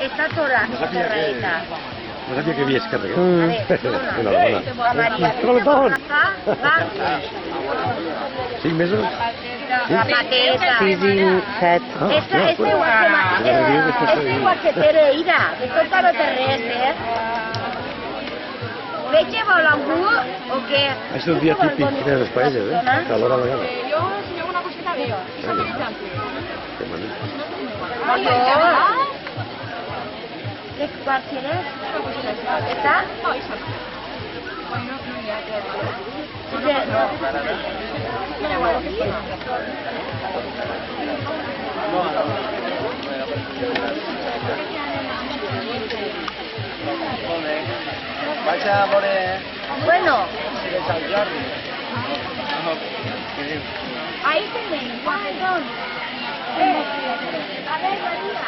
Está toda cerradita. No sabia que hi havia esquerra. A ver, Enhorabona. María Escolta'm. va, 5 mesos? la pateta. 6 i 7. Es igual que Tereida, que tot no té res, Veig que vol algú o què? És un dia típic en els països, calor a la gana. Yo si hago una cosita veo. Que maneig. ¿Qué cuál quieres? ¿Esta? No, esa no. Bueno, no, ya, no da igual, lo que sea. Vaig a veure Bueno, si de Sant Jordi. ahí tenéis, guapetón. A ver, María.